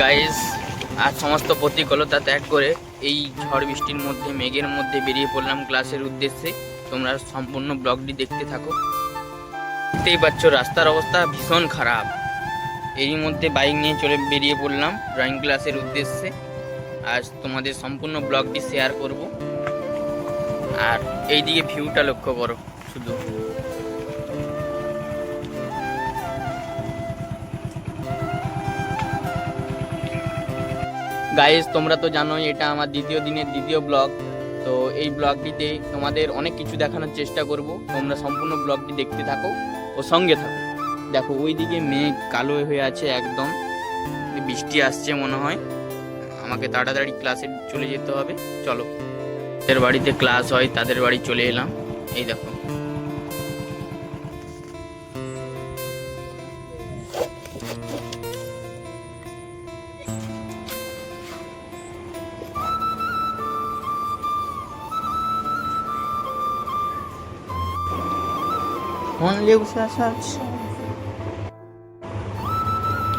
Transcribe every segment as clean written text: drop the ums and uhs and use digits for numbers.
Guys, আর সমস্ত প্রতিকূলতা ত্যাগ করে এই ঝড় বৃষ্টির মধ্যে মেঘের মধ্যে বেরিয়ে পড়লাম ক্লাসের উদ্দেশ্যে। তোমরা সম্পূর্ণ ব্লগটি দেখতে থাকো। দেখতেই পাচ্ছ রাস্তার অবস্থা ভীষণ খারাপ। এরই মধ্যে বাইক নিয়ে বেরিয়ে পড়লাম ড্রয়িং ক্লাসের উদ্দেশ্যে। আজ তোমাদের সম্পূর্ণ ব্লগটি শেয়ার করব। আর এইদিকে ভিউটা লক্ষ্য করো শুধু। গাইস, তোমরা তো জানোই এটা আমার দ্বিতীয় দিনের দ্বিতীয় ব্লগ। তো এই ব্লগটিতে তোমাদের অনেক কিছু দেখানোর চেষ্টা করব। তোমরা সম্পূর্ণ ব্লগটি দেখতে থাকো ও সঙ্গে থাকো। দেখো ওইদিকে মেঘ কালো হয়ে আছে একদম, বৃষ্টি আসছে মনে হয়। আমাকে তাড়াতাড়ি ক্লাসে চলে যেতে হবে। চলো, যাদের বাড়িতে ক্লাস হয় তাদের বাড়ি চলে এলাম। এই দেখো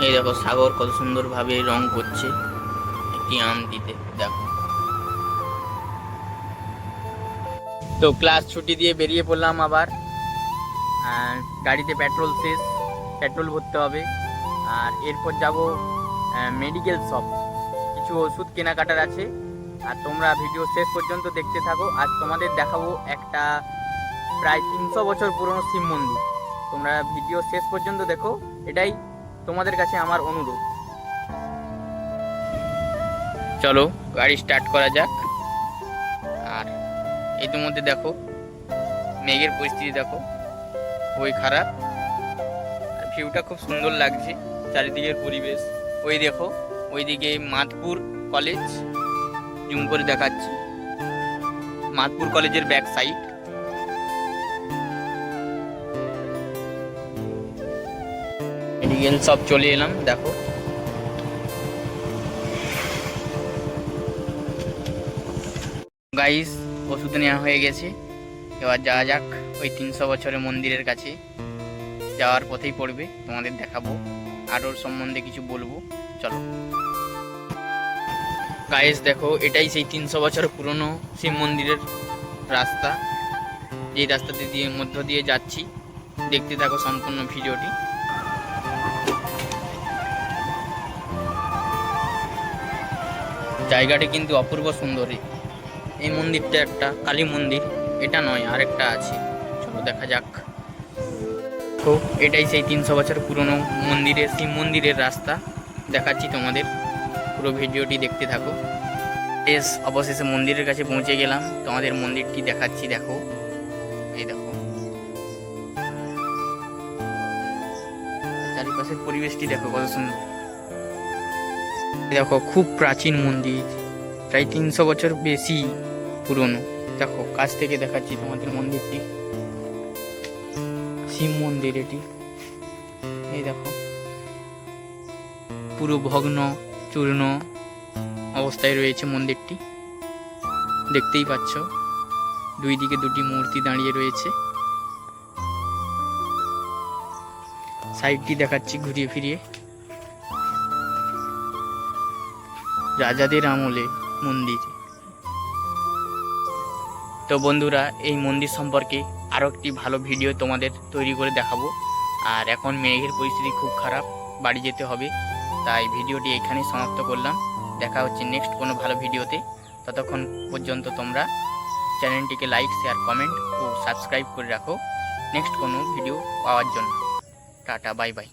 এই দেখো সাগর কত সুন্দর ভাবে রং করছে একটি আমটিতে। দেখো, তো ক্লাস ছুটি দিয়ে বেরিয়ে পড়লাম আবার। গাড়িতে পেট্রোল শেষ, পেট্রোল ভরতে হবে। আর এরপর যাব মেডিকেল শপ, কিছু ওষুধ কেনাকাটার আছে। আর তোমরা ভিডিও শেষ পর্যন্ত দেখতে থাকো। আজ তোমাদের দেখাবো একটা প্রায় 300 বছর পুরনো শিব মন্দির। তোমরা ভিডিও শেষ পর্যন্ত দেখো, এটাই তোমাদের কাছে আমার অনুরোধ। চলো গাড়ি স্টার্ট করা যাক। আর ইতিমধ্যে দেখো মেঘের পরিস্থিতি দেখো, ওই খারাপ। আর ভিউটা খুব সুন্দর লাগছে, চারিদিকের পরিবেশ। ওই দেখো ওইদিকে মাধপুর কলেজ, জুম করে দেখাচ্ছি, মাধপুর কলেজের ব্যাক সাইড। মেডিকেল সব চলে এলাম। দেখো গাইস, ওষুধ নেওয়া হয়ে গেছে। এবার যাওয়া যাক ওই 300 বছরের মন্দিরের কাছে। যাওয়ার পথেই পড়বে, তোমাদের দেখাবো, আরোর সম্বন্ধে কিছু বলবো। চলো গাইস, দেখো এটাই সেই 300 বছর পুরনো শিব মন্দিরের রাস্তা। যে রাস্তাতে দিয়ে মধ্য দিয়ে যাচ্ছি, দেখতে থাকো সম্পূর্ণ ভিডিওটি। জায়গাটি কিন্তু অপূর্ব সুন্দর। এই মন্দিরটা একটা কালী মন্দির, এটা নয় আরেকটা আছে। চলো দেখা যাক। তো এটাই সেই 300 বছর পুরনো মন্দিরের শিব মন্দিরের রাস্তা। দেখাচ্ছি তোমাদের, পুরো ভিডিওটি দেখতে থাকো। অবশেষে মন্দিরের কাছে পৌঁছে গেলাম, তোমাদের মন্দিরটি দেখাচ্ছি। দেখো এই দেখো চারিপাশের পরিবেশটি দেখো কত সুন্দর। দেখো খুব প্রাচীন মন্দির, প্রায় 300 বছর বেশি পুরনো। দেখো কাছ থেকে দেখাচ্ছি তোমাদের মন্দিরটি, শিব মন্দির এটি। এই দেখো পুরো ভগ্ন চূর্ণ অবস্থায় রয়েছে মন্দিরটি, দেখতেই পাচ্ছ। দুই দিকে দুটি মূর্তি দাঁড়িয়ে রয়েছে। সাইডটি দেখাচ্ছি ঘুরিয়ে ফিরিয়ে। রাজাদের আমলে মন্দির। তো বন্ধুরা, এই মন্দির সম্পর্কে আরও একটি ভালো ভিডিও তোমাদের তৈরি করে দেখাবো। আর এখন মেঘের পরিস্থিতি খুব খারাপ, বাড়ি যেতে হবে। তাই ভিডিওটি এখানেই সমাপ্ত করলাম। দেখা হচ্ছে নেক্সট কোনো ভালো ভিডিওতে। ততক্ষণ পর্যন্ত তোমরা চ্যানেলটিকে লাইক, শেয়ার, কমেন্ট ও সাবস্ক্রাইব করে রাখো নেক্সট কোনো ভিডিও পাওয়ার জন্য। Tata, bye bye.